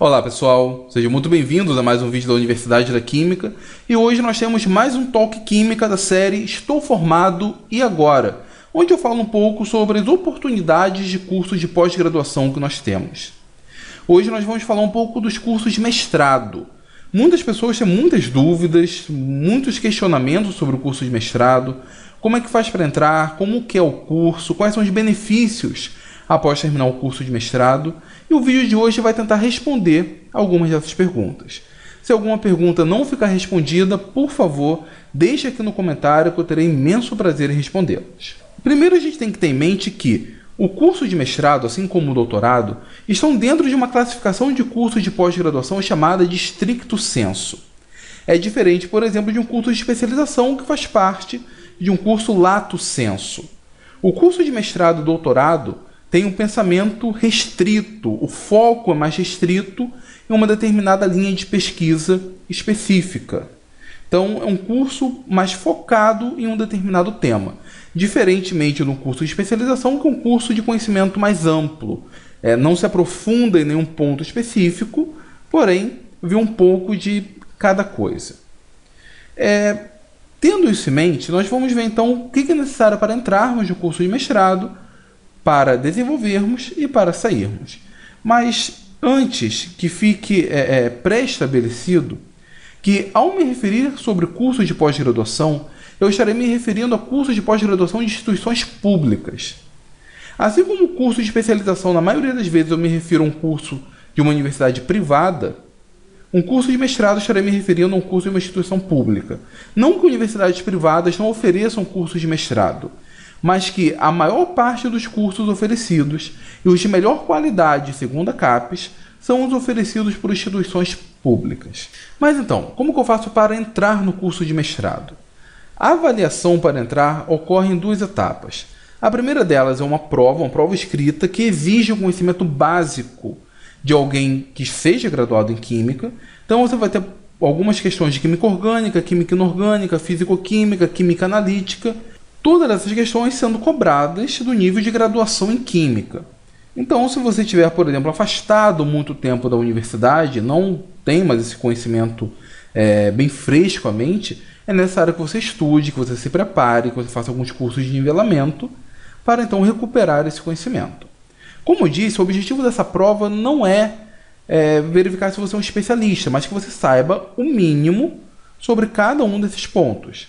Olá pessoal, sejam muito bem-vindos a mais um vídeo da Universidade da Química e hoje nós temos mais um Talk Química da série Estou Formado e Agora, onde eu falo um pouco sobre as oportunidades de cursos de pós-graduação que nós temos. Hoje nós vamos falar um pouco dos cursos de mestrado. Muitas pessoas têm muitas dúvidas, muitos questionamentos sobre o curso de mestrado, como é que faz para entrar, como que é o curso, quais são os benefícios após terminar o curso de mestrado, e o vídeo de hoje vai tentar responder algumas dessas perguntas. Se alguma pergunta não ficar respondida, por favor, deixe aqui no comentário que eu terei imenso prazer em respondê-las. Primeiro a gente tem que ter em mente que o curso de mestrado, assim como o doutorado, estão dentro de uma classificação de cursos de pós-graduação chamada de stricto sensu. É diferente, por exemplo, de um curso de especialização que faz parte de um curso lato sensu. O curso de mestrado e doutorado tem um pensamento restrito, o foco é mais restrito em uma determinada linha de pesquisa específica. Então, é um curso mais focado em um determinado tema, diferentemente do curso de especialização, que é um curso de conhecimento mais amplo. Não se aprofunda em nenhum ponto específico, porém, vê um pouco de cada coisa. Tendo isso em mente, nós vamos ver então o que é necessário para entrarmos no curso de mestrado, para desenvolvermos e para sairmos. Mas antes que fique pré-estabelecido que, ao me referir sobre cursos de pós-graduação, eu estarei me referindo a cursos de pós-graduação de instituições públicas. Assim como o curso de especialização, na maioria das vezes eu me refiro a um curso de uma universidade privada, um curso de mestrado estarei me referindo a um curso de uma instituição pública. Não que universidades privadas não ofereçam cursos de mestrado, mas que a maior parte dos cursos oferecidos e os de melhor qualidade, segundo a CAPES, são os oferecidos por instituições públicas. Mas então, como que eu faço para entrar no curso de mestrado? A avaliação para entrar ocorre em duas etapas. A primeira delas é uma prova escrita que exige um conhecimento básico de alguém que seja graduado em Química. Então você vai ter algumas questões de Química Orgânica, Química Inorgânica, Físico-Química, Química Analítica, todas essas questões sendo cobradas do nível de graduação em Química. Então, se você estiver, por exemplo, afastado muito tempo da universidade, não tem mais esse conhecimento bem fresco à mente, é necessário que você estude, que você se prepare, que você faça alguns cursos de nivelamento, para então recuperar esse conhecimento. Como eu disse, o objetivo dessa prova não é verificar se você é um especialista, mas que você saiba o mínimo sobre cada um desses pontos.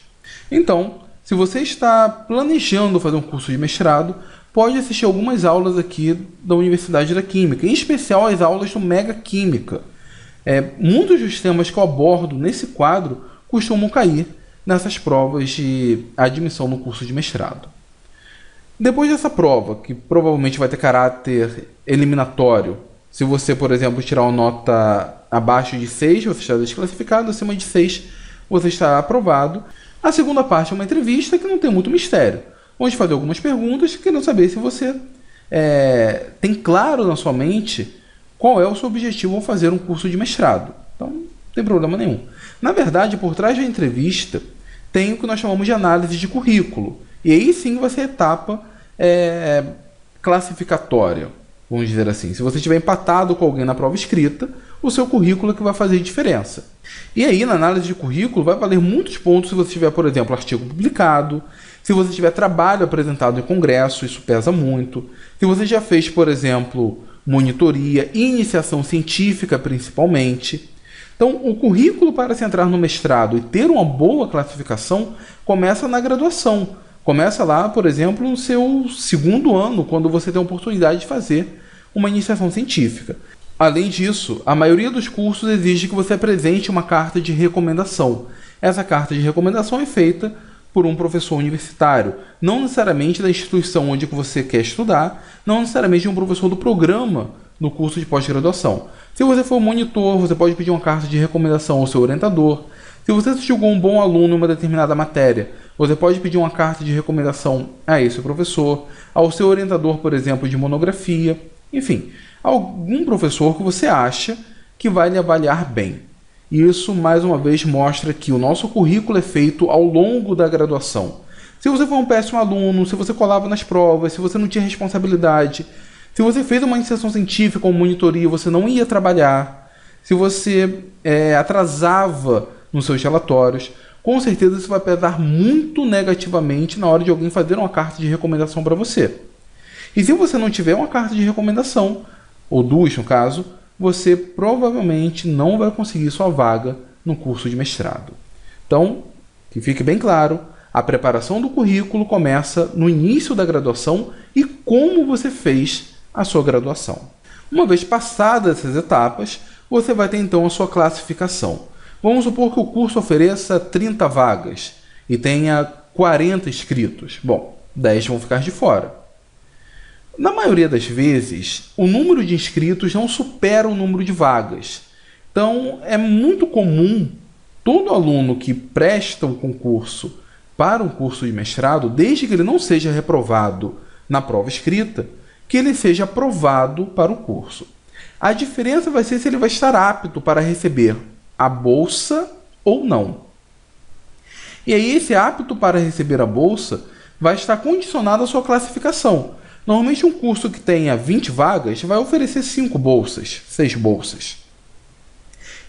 Então, se você está planejando fazer um curso de mestrado, pode assistir algumas aulas aqui da Universidade da Química, em especial as aulas do Mega Química. Muitos dos temas que eu abordo nesse quadro costumam cair nessas provas de admissão no curso de mestrado. Depois dessa prova, que provavelmente vai ter caráter eliminatório, se você, por exemplo, tirar uma nota abaixo de 6, você está desclassificado, acima de 6, você está aprovado. A segunda parte é uma entrevista que não tem muito mistério. Vamos fazer algumas perguntas querendo saber se você tem claro na sua mente qual é o seu objetivo ao fazer um curso de mestrado. Então, não tem problema nenhum. Na verdade, por trás da entrevista, tem o que nós chamamos de análise de currículo. E aí sim vai ser a etapa classificatória, vamos dizer assim. Se você estiver empatado com alguém na prova escrita, o seu currículo é que vai fazer diferença. E aí, na análise de currículo, vai valer muitos pontos se você tiver, por exemplo, artigo publicado, se você tiver trabalho apresentado em congresso, isso pesa muito. Se você já fez, por exemplo, monitoria, iniciação científica principalmente. Então, o currículo para se entrar no mestrado e ter uma boa classificação começa na graduação. Começa lá, por exemplo, no seu segundo ano, quando você tem a oportunidade de fazer uma iniciação científica. Além disso, a maioria dos cursos exige que você apresente uma carta de recomendação. Essa carta de recomendação é feita por um professor universitário, não necessariamente da instituição onde você quer estudar, não necessariamente de um professor do programa no curso de pós-graduação. Se você for monitor, você pode pedir uma carta de recomendação ao seu orientador. Se você se julgou um bom aluno em uma determinada matéria, você pode pedir uma carta de recomendação a esse professor, ao seu orientador, por exemplo, de monografia, enfim, algum professor que você acha que vai lhe avaliar bem. Isso, mais uma vez, mostra que o nosso currículo é feito ao longo da graduação. Se você foi um péssimo aluno, se você colava nas provas, se você não tinha responsabilidade, Se você fez uma iniciação científica ou monitoria, você não ia trabalhar. Se você atrasava nos seus relatórios, com certeza isso vai pesar muito negativamente na hora de alguém fazer uma carta de recomendação para você. E se você não tiver uma carta de recomendação, ou duas no caso, você provavelmente não vai conseguir sua vaga no curso de mestrado. Então, que fique bem claro, a preparação do currículo começa no início da graduação e como você fez a sua graduação. Uma vez passadas essas etapas, você vai ter então a sua classificação. Vamos supor que o curso ofereça 30 vagas e tenha 40 inscritos. Bom, 10 vão ficar de fora. Na maioria das vezes, o número de inscritos não supera o número de vagas. Então, é muito comum todo aluno que presta um concurso para um curso de mestrado, desde que ele não seja reprovado na prova escrita, que ele seja aprovado para o curso. A diferença vai ser se ele vai estar apto para receber a bolsa ou não. E aí, esse apto para receber a bolsa vai estar condicionado à sua classificação. Normalmente, um curso que tenha 20 vagas vai oferecer 5 bolsas, 6 bolsas.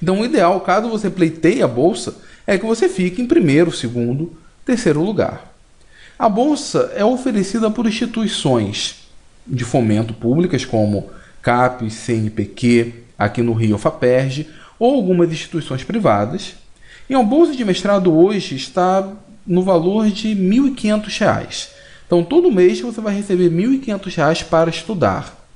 Então, o ideal, caso você pleiteie a bolsa, é que você fique em primeiro, segundo, terceiro lugar. A bolsa é oferecida por instituições de fomento públicas, como CAPES, CNPq, aqui no Rio, FAPERJ, ou algumas instituições privadas. E a bolsa de mestrado hoje está no valor de R$ 1.500. Então, todo mês você vai receber R$ 1.500 para estudar.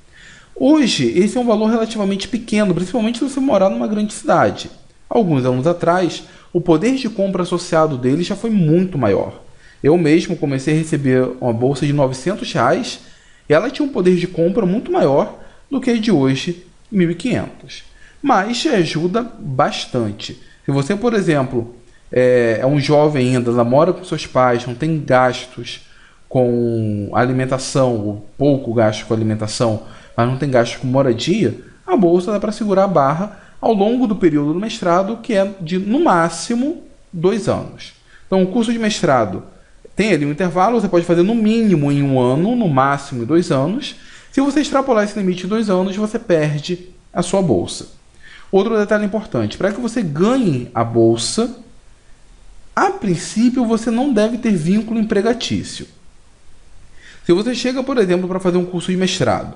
Hoje, esse é um valor relativamente pequeno, principalmente se você morar numa grande cidade. Alguns anos atrás, o poder de compra associado dele já foi muito maior. Eu mesmo comecei a receber uma bolsa de R$ 900 e ela tinha um poder de compra muito maior do que a de hoje, R$ 1.500. Mas ajuda bastante. Se você, por exemplo, é um jovem ainda, mora com seus pais, não tem gastos com alimentação, ou pouco gasto com alimentação, mas não tem gasto com moradia, a bolsa dá para segurar a barra ao longo do período do mestrado, que é de, no máximo, 2 anos. Então, o curso de mestrado tem ali um intervalo, você pode fazer no mínimo em 1 ano, no máximo em 2 anos. Se você extrapolar esse limite de 2 anos, você perde a sua bolsa. Outro detalhe importante, para que você ganhe a bolsa, a princípio você não deve ter vínculo empregatício. Se você chega, por exemplo, para fazer um curso de mestrado,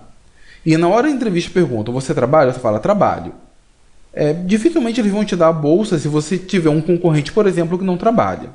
e na hora da entrevista perguntam, você trabalha? Você fala, trabalho. Dificilmente eles vão te dar a bolsa se você tiver um concorrente, por exemplo, que não trabalha.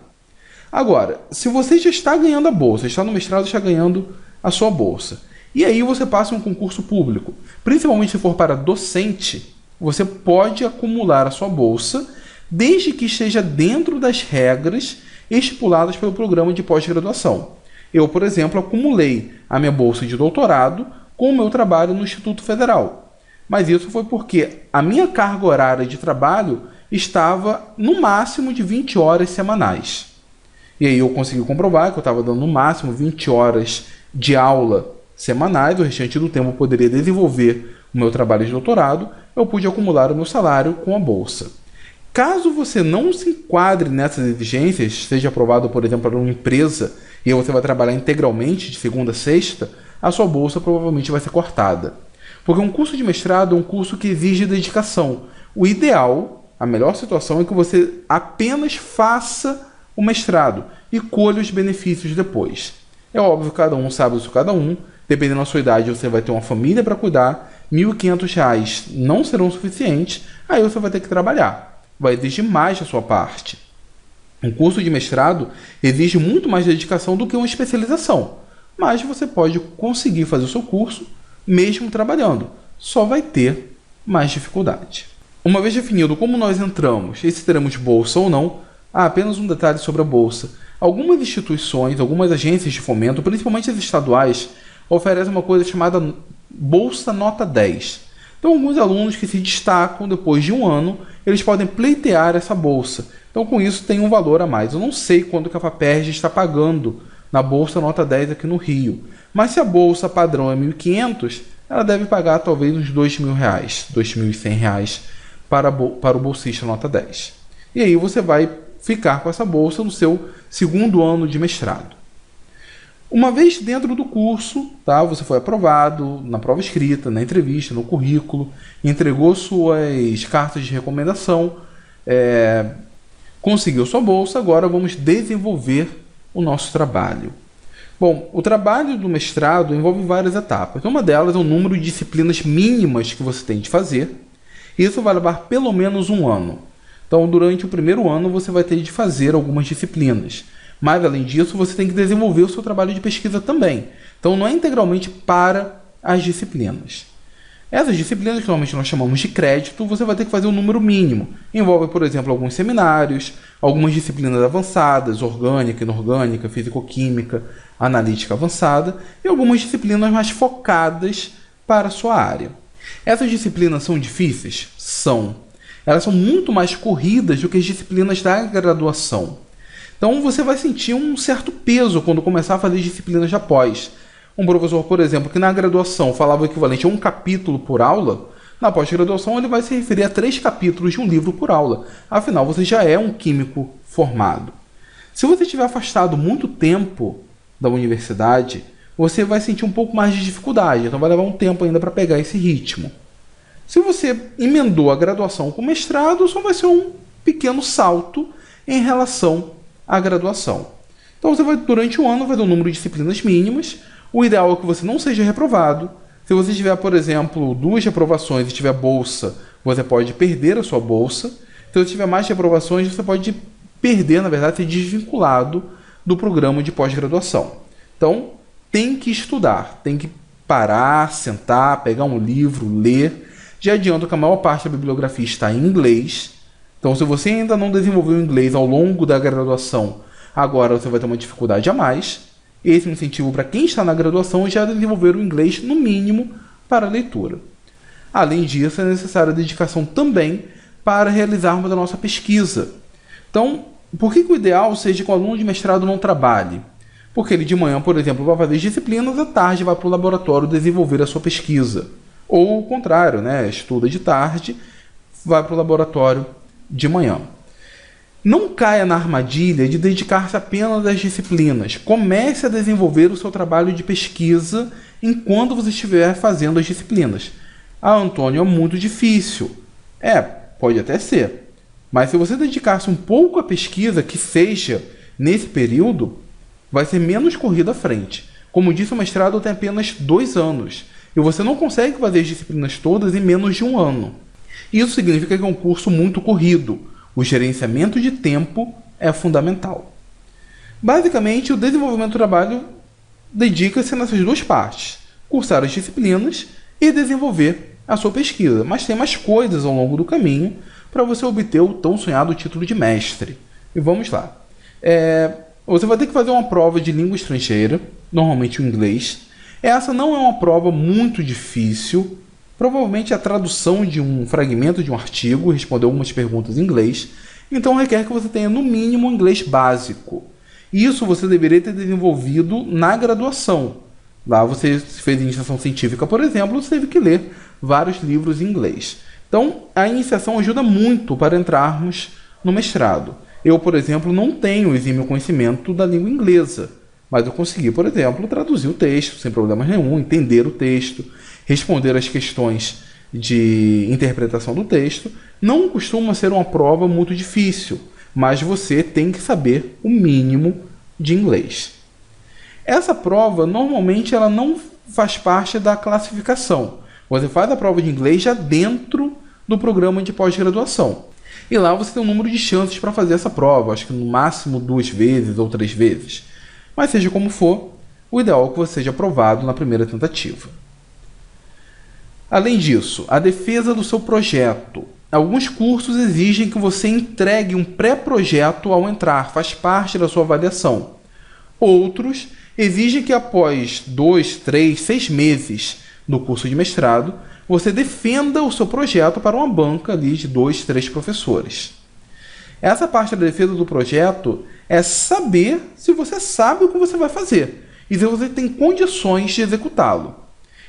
Agora, se você já está ganhando a bolsa, está no mestrado, está ganhando a sua bolsa, e aí você passa um concurso público, principalmente se for para docente, você pode acumular a sua bolsa, desde que esteja dentro das regras estipuladas pelo programa de pós-graduação. Eu, por exemplo, acumulei a minha bolsa de doutorado com o meu trabalho no Instituto Federal. Mas isso foi porque a minha carga horária de trabalho estava no máximo de 20 horas semanais. E aí eu consegui comprovar que eu estava dando no máximo 20 horas de aula semanais, o restante do tempo eu poderia desenvolver o meu trabalho de doutorado, eu pude acumular o meu salário com a bolsa. Caso você não se enquadre nessas exigências, seja aprovado, por exemplo, para uma empresa e você vai trabalhar integralmente de segunda a sexta, a sua bolsa provavelmente vai ser cortada. Porque um curso de mestrado é um curso que exige dedicação. O ideal, a melhor situação é que você apenas faça o mestrado e colha os benefícios depois. É óbvio que cada um sabe isso, cada um. Dependendo da sua idade, você vai ter uma família para cuidar. R$ 1.500 não serão suficientes, aí você vai ter que trabalhar. Vai exigir mais da sua parte. Um curso de mestrado exige muito mais dedicação do que uma especialização. Mas você pode conseguir fazer o seu curso mesmo trabalhando. Só vai ter mais dificuldade. Uma vez definido como nós entramos e se teremos bolsa ou não, há apenas um detalhe sobre a bolsa. Algumas instituições, algumas agências de fomento, principalmente as estaduais, oferecem uma coisa chamada Bolsa Nota 10. Então, alguns alunos que se destacam depois de 1 ano, eles podem pleitear essa bolsa. Então, com isso, tem um valor a mais. Eu não sei quanto que a FAPERJ está pagando na Bolsa Nota 10 aqui no Rio. Mas se a bolsa padrão é R$ 1.500, ela deve pagar talvez uns R$ 2.000, R$ 2.100 para o bolsista Nota 10. E aí você vai ficar com essa bolsa no seu segundo ano de mestrado. Uma vez dentro do curso, tá, você foi aprovado na prova escrita, na entrevista, no currículo, entregou suas cartas de recomendação, conseguiu sua bolsa, agora vamos desenvolver o nosso trabalho. Bom, o trabalho do mestrado envolve várias etapas. Uma delas é o número de disciplinas mínimas que você tem de fazer. Isso vai levar pelo menos um ano. Então, durante o primeiro ano, você vai ter de fazer algumas disciplinas. Mas, além disso, você tem que desenvolver o seu trabalho de pesquisa também. Então, não é integralmente para as disciplinas. Essas disciplinas, que normalmente nós chamamos de crédito, você vai ter que fazer um número mínimo. Envolve, por exemplo, alguns seminários, algumas disciplinas avançadas, orgânica, inorgânica, físico-química, analítica avançada, e algumas disciplinas mais focadas para a sua área. Essas disciplinas são difíceis? São. Elas são muito mais corridas do que as disciplinas da graduação. Então você vai sentir um certo peso quando começar a fazer disciplinas de pós. Um professor, por exemplo, que na graduação falava o equivalente a um capítulo por aula, na pós-graduação ele vai se referir a 3 capítulos de um livro por aula. Afinal, você já é um químico formado. Se você estiver afastado muito tempo da universidade, você vai sentir um pouco mais de dificuldade, então vai levar um tempo ainda para pegar esse ritmo. Se você emendou a graduação com mestrado, só vai ser um pequeno salto em relação à graduação. Então você vai, durante o ano, vai ter um número de disciplinas mínimas. O ideal é que você não seja reprovado. Se você tiver, por exemplo, 2 reprovações e tiver bolsa, você pode perder a sua bolsa. Se você tiver mais reprovações, você pode perder, na verdade, ser desvinculado do programa de pós-graduação. Então, tem que estudar, tem que parar, sentar, pegar um livro, ler. Já adianto que a maior parte da bibliografia está em inglês. Então, se você ainda não desenvolveu o inglês ao longo da graduação, agora você vai ter uma dificuldade a mais. Esse é um incentivo para quem está na graduação já desenvolver o inglês, no mínimo, para a leitura. Além disso, é necessária a dedicação também para realizarmos a nossa pesquisa. Então, por que o ideal seja que o aluno de mestrado não trabalhe? Porque ele de manhã, por exemplo, vai fazer disciplinas, à tarde vai para o laboratório desenvolver a sua pesquisa. Ou o contrário, né? Estuda de tarde, vai para o laboratório de manhã. Não caia na armadilha de dedicar-se apenas às disciplinas. Comece a desenvolver o seu trabalho de pesquisa enquanto você estiver fazendo as disciplinas. Ah, Antônio, é muito difícil. Pode até ser. Mas se você dedicar-se um pouco à pesquisa, que seja nesse período, vai ser menos corrida à frente. Como disse, o mestrado tem apenas 2 anos. E você não consegue fazer as disciplinas todas em menos de 1 ano. Isso significa que é um curso muito corrido. O gerenciamento de tempo é fundamental. Basicamente, o desenvolvimento do trabalho dedica-se nessas 2 partes. Cursar as disciplinas e desenvolver a sua pesquisa. Mas tem mais coisas ao longo do caminho para você obter o tão sonhado título de mestre. E vamos lá. Você vai ter que fazer uma prova de língua estrangeira, normalmente o inglês. Essa não é uma prova muito difícil. Provavelmente a tradução de um fragmento de um artigo, responder algumas perguntas em inglês. Então requer que você tenha no mínimo um inglês básico. Isso você deveria ter desenvolvido na graduação. Lá você fez iniciação científica, por exemplo, você teve que ler vários livros em inglês. Então a iniciação ajuda muito para entrarmos no mestrado. Eu, por exemplo, não tenho exímio conhecimento da língua inglesa, mas eu consegui, por exemplo, traduzir o texto sem problema nenhum, entender o texto, responder as questões de interpretação do texto. Não costuma ser uma prova muito difícil, mas você tem que saber o mínimo de inglês. Essa prova, normalmente, ela não faz parte da classificação. Você faz a prova de inglês já dentro do programa de pós-graduação. E lá você tem um número de chances para fazer essa prova, acho que no máximo 2 vezes ou 3 vezes. Mas seja como for, o ideal é que você seja aprovado na primeira tentativa. Além disso, a defesa do seu projeto. Alguns cursos exigem que você entregue um pré-projeto ao entrar, faz parte da sua avaliação. Outros exigem que após 2, 3, 6 meses do curso de mestrado, você defenda o seu projeto para uma banca ali de 2, 3 professores. Essa parte da defesa do projeto é saber se você sabe o que você vai fazer e se você tem condições de executá-lo.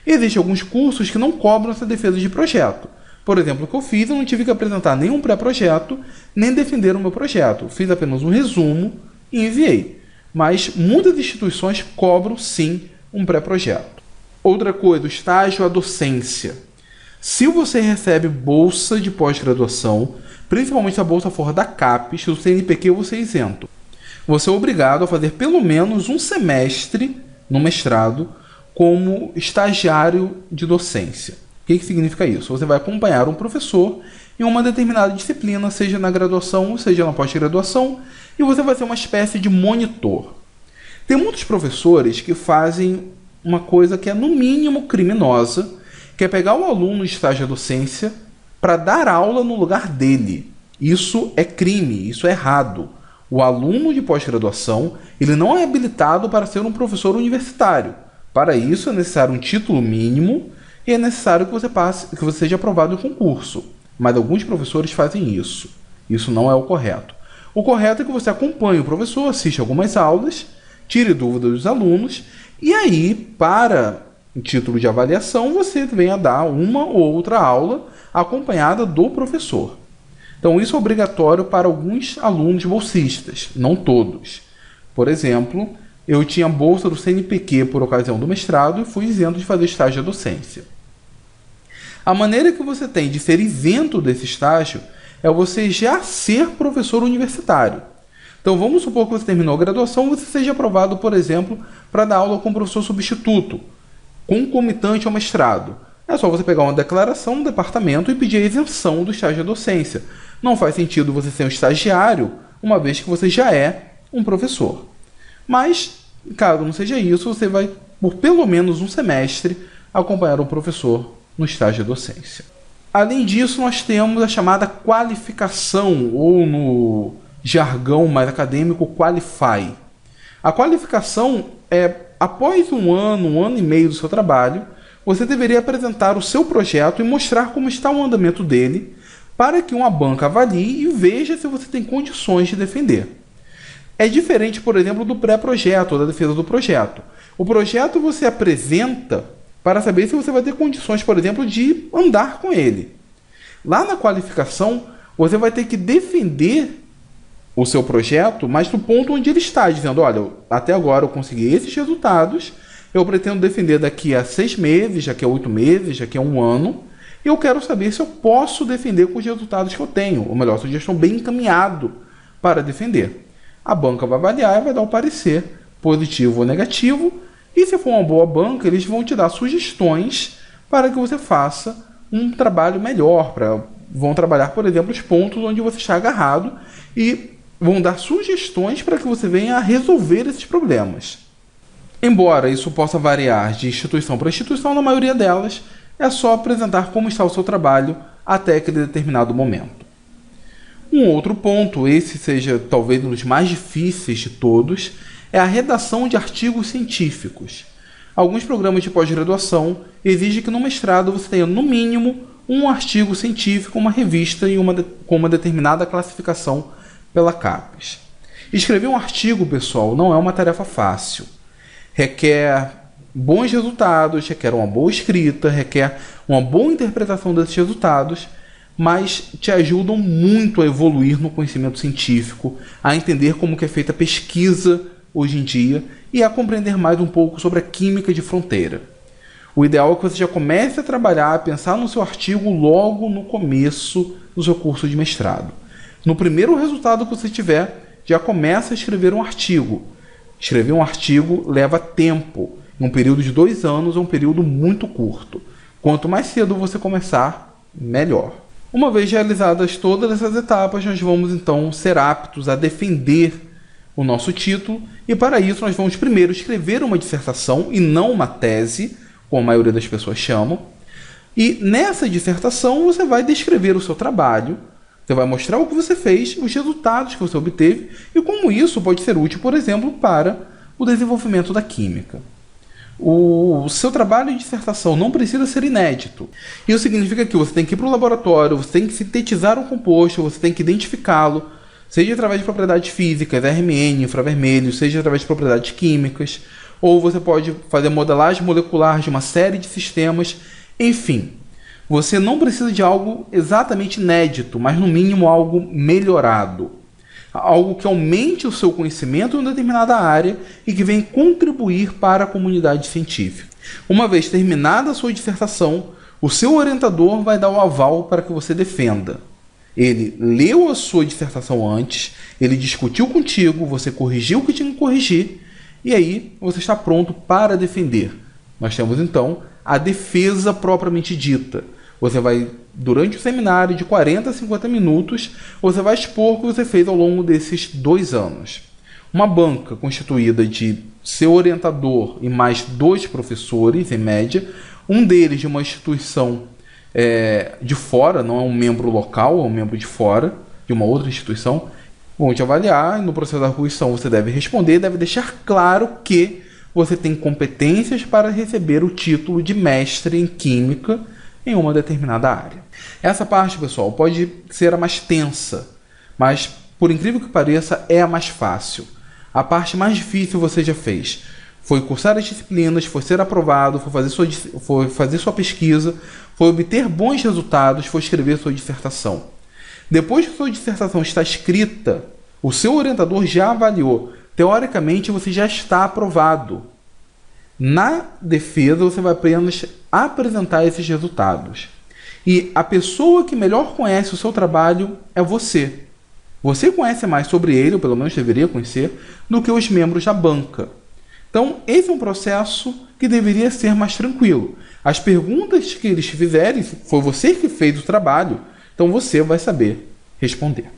Existem alguns cursos que não cobram essa defesa de projeto. Por exemplo, o que eu fiz, eu não tive que apresentar nenhum pré-projeto, nem defender o meu projeto. Fiz apenas um resumo e enviei. mas muitas instituições cobram sim um pré-projeto. Outra coisa, o estágio à docência. Se você recebe bolsa de pós-graduação, principalmente se a bolsa for da CAPES, do CNPq você é isento. Você é obrigado a fazer pelo menos um semestre no mestrado como estagiário de docência. O que significa isso? Você vai acompanhar um professor em uma determinada disciplina, seja na graduação, seja na pós-graduação, e você vai ser uma espécie de monitor. Tem muitos professores que fazem uma coisa que é no mínimo criminosa, que é pegar o aluno de estágio de docência para dar aula no lugar dele. Isso é crime, isso é errado. O aluno de pós-graduação, ele não é habilitado para ser um professor universitário. Para isso é necessário um título mínimo e é necessário que você seja aprovado em concurso. Mas alguns professores fazem isso. Isso não é o correto. O correto é que você acompanhe o professor, assista algumas aulas, tire dúvidas dos alunos e aí, para o título de avaliação, você venha dar uma ou outra aula acompanhada do professor. Então, isso é obrigatório para alguns alunos bolsistas, não todos. Por exemplo, eu tinha bolsa do CNPq por ocasião do mestrado e fui isento de fazer estágio de docência. A maneira que você tem de ser isento desse estágio é você já ser professor universitário. Então, vamos supor que você terminou a graduação e você seja aprovado, por exemplo, para dar aula com professor substituto, concomitante ao mestrado. É só você pegar uma declaração no departamento e pedir a isenção do estágio de docência. Não faz sentido você ser um estagiário, uma vez que você já é um professor. Mas, caso não seja isso, você vai, por pelo menos um semestre, acompanhar o professor no estágio de docência. Além disso, nós temos a chamada qualificação, ou no jargão mais acadêmico, qualify. A qualificação é, após um ano e meio do seu trabalho, você deveria apresentar o seu projeto e mostrar como está o andamento dele, para que uma banca avalie e veja se você tem condições de defender. É diferente, por exemplo, do pré-projeto ou da defesa do projeto. O projeto você apresenta para saber se você vai ter condições, por exemplo, de andar com ele. Lá na qualificação, você vai ter que defender o seu projeto, mas no ponto onde ele está, dizendo, olha, até agora eu consegui esses resultados, eu pretendo defender daqui a 6 meses, daqui a 8 meses, daqui a 1 ano, e eu quero saber se eu posso defender com os resultados que eu tenho, ou melhor, se eu já estou bem encaminhado para defender. A banca vai avaliar e vai dar o parecer, positivo ou negativo, e se for uma boa banca, eles vão te dar sugestões para que você faça um trabalho melhor, vão trabalhar, por exemplo, os pontos onde você está agarrado e vão dar sugestões para que você venha a resolver esses problemas. Embora isso possa variar de instituição para instituição, na maioria delas é só apresentar como está o seu trabalho até aquele determinado momento. Um outro ponto, esse seja talvez um dos mais difíceis de todos, é a redação de artigos científicos. Alguns programas de pós-graduação exigem que no mestrado você tenha no mínimo um artigo científico, uma revista com uma determinada classificação pela CAPES. Escrever um artigo, pessoal, não é uma tarefa fácil. Requer bons resultados, requer uma boa escrita, requer uma boa interpretação desses resultados, mas te ajudam muito a evoluir no conhecimento científico, a entender como que é feita a pesquisa hoje em dia e a compreender mais um pouco sobre a química de fronteira. O ideal é que você já comece a trabalhar, a pensar no seu artigo logo no começo do seu curso de mestrado. No primeiro resultado que você tiver, já começa a escrever um artigo. Escrever um artigo leva tempo. Um período de 2 anos é um período muito curto. Quanto mais cedo você começar, melhor. Uma vez realizadas todas essas etapas, nós vamos então ser aptos a defender o nosso título, e para isso nós vamos primeiro escrever uma dissertação e não uma tese, como a maioria das pessoas chamam. E nessa dissertação você vai descrever o seu trabalho, você vai mostrar o que você fez, os resultados que você obteve e como isso pode ser útil, por exemplo, para o desenvolvimento da química. O seu trabalho de dissertação não precisa ser inédito. Isso significa que você tem que ir para o laboratório, você tem que sintetizar um composto, você tem que identificá-lo, seja através de propriedades físicas, RMN, infravermelho, seja através de propriedades químicas, ou você pode fazer modelagem molecular de uma série de sistemas, enfim. Você não precisa de algo exatamente inédito, mas no mínimo algo melhorado. algo que aumente o seu conhecimento em uma determinada área e que venha contribuir para a comunidade científica. Uma vez terminada a sua dissertação, o seu orientador vai dar o aval para que você defenda. Ele leu a sua dissertação antes, ele discutiu contigo, você corrigiu o que tinha que corrigir, e aí você está pronto para defender. Nós temos então a defesa propriamente dita. Você vai, durante o seminário de 40 a 50 minutos, você vai expor o que você fez ao longo desses 2 anos. Uma banca constituída de seu orientador e mais 2 professores, em média, um deles de uma instituição de fora, não é um membro local, é um membro de fora, de uma outra instituição, vão te avaliar e no processo da arguição você deve responder, deve deixar claro que você tem competências para receber o título de mestre em Química em uma determinada área. Essa parte, pessoal, pode ser a mais tensa, mas, por incrível que pareça, é a mais fácil. A parte mais difícil você já fez. Foi cursar as disciplinas, foi ser aprovado, foi fazer sua pesquisa, foi obter bons resultados, foi escrever sua dissertação. Depois que sua dissertação está escrita, o seu orientador já avaliou. Teoricamente, você já está aprovado. Na defesa, você vai apenas apresentar esses resultados. E a pessoa que melhor conhece o seu trabalho é você. Você conhece mais sobre ele, ou pelo menos deveria conhecer, do que os membros da banca. Então, esse é um processo que deveria ser mais tranquilo. As perguntas que eles te fizerem, foi você que fez o trabalho, então você vai saber responder.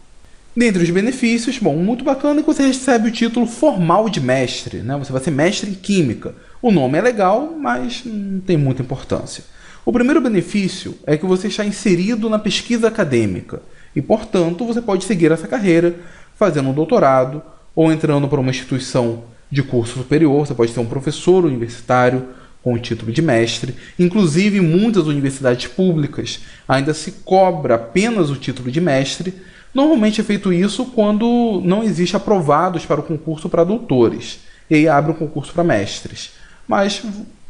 Dentre os benefícios, muito bacana é que você recebe o título formal de mestre, né? Você vai ser mestre em Química. O nome é legal, mas não tem muita importância. O primeiro benefício é que você está inserido na pesquisa acadêmica e, portanto, você pode seguir essa carreira fazendo um doutorado ou entrando para uma instituição de curso superior. Você pode ser um professor universitário com o título de mestre. Inclusive, em muitas universidades públicas ainda se cobra apenas o título de mestre. Normalmente é feito isso quando não existe aprovados para o concurso para doutores. E aí abre um concurso para mestres. Mas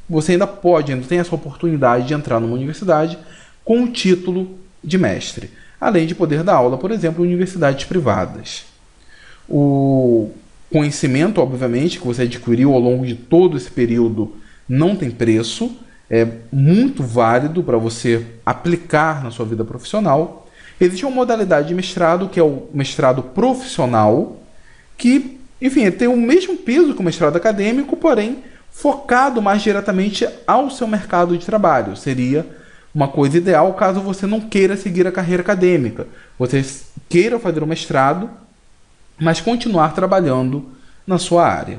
você ainda tem essa oportunidade de entrar numa universidade com o título de mestre. Além de poder dar aula, por exemplo, em universidades privadas. O conhecimento, obviamente, que você adquiriu ao longo de todo esse período não tem preço. É muito válido para você aplicar na sua vida profissional. Existe uma modalidade de mestrado, que é o mestrado profissional, que, enfim, ele tem o mesmo peso que o mestrado acadêmico, porém focado mais diretamente ao seu mercado de trabalho. Seria uma coisa ideal caso você não queira seguir a carreira acadêmica. Você queira fazer o mestrado, mas continuar trabalhando na sua área.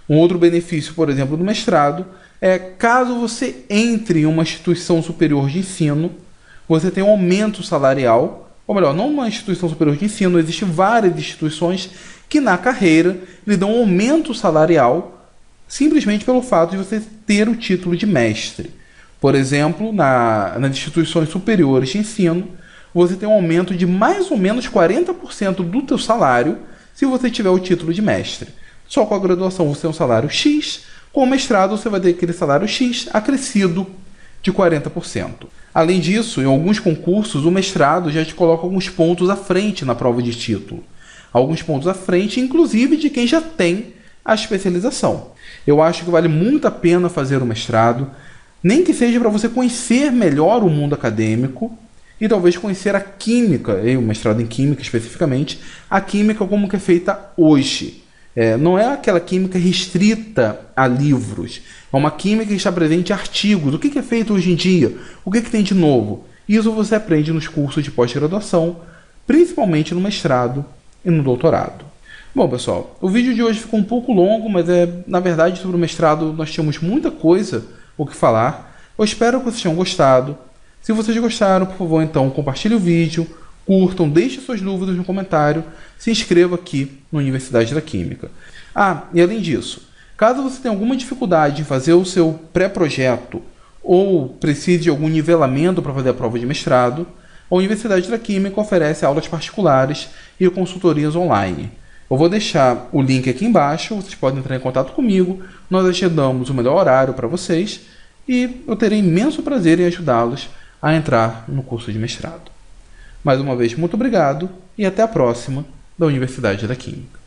Um outro benefício, por exemplo, do mestrado é caso você entre em uma instituição superior de ensino, você tem um aumento salarial, ou melhor, não uma instituição superior de ensino, existem várias instituições que na carreira lhe dão um aumento salarial simplesmente pelo fato de você ter o título de mestre. Por exemplo, nas instituições superiores de ensino, você tem um aumento de mais ou menos 40% do seu salário se você tiver o título de mestre. Só com a graduação você tem um salário X, com o mestrado você vai ter aquele salário X acrescido de 40%. Além disso, em alguns concursos, o mestrado já te coloca alguns pontos à frente na prova de título. Alguns pontos à frente, inclusive, de quem já tem a especialização. Eu acho que vale muito a pena fazer o mestrado, nem que seja para você conhecer melhor o mundo acadêmico e talvez conhecer a química, o mestrado em química especificamente, a química como que é feita hoje. Não é aquela química restrita a livros, é uma química que está presente em artigos. O que é feito hoje em dia? O que tem de novo? Isso você aprende nos cursos de pós-graduação, principalmente no mestrado e no doutorado. Bom, pessoal, o vídeo de hoje ficou um pouco longo, mas na verdade sobre o mestrado nós tínhamos muita coisa o que falar. Eu espero que vocês tenham gostado. Se vocês gostaram, por favor, então compartilhe o vídeo, curtam, deixem suas dúvidas no comentário, se inscreva aqui no Universidade da Química. E além disso, caso você tenha alguma dificuldade em fazer o seu pré-projeto ou precise de algum nivelamento para fazer a prova de mestrado, a Universidade da Química oferece aulas particulares e consultorias online. Eu vou deixar o link aqui embaixo, vocês podem entrar em contato comigo, nós agendamos o melhor horário para vocês e eu terei imenso prazer em ajudá-los a entrar no curso de mestrado. Mais uma vez, muito obrigado e até a próxima da Universidade da Química.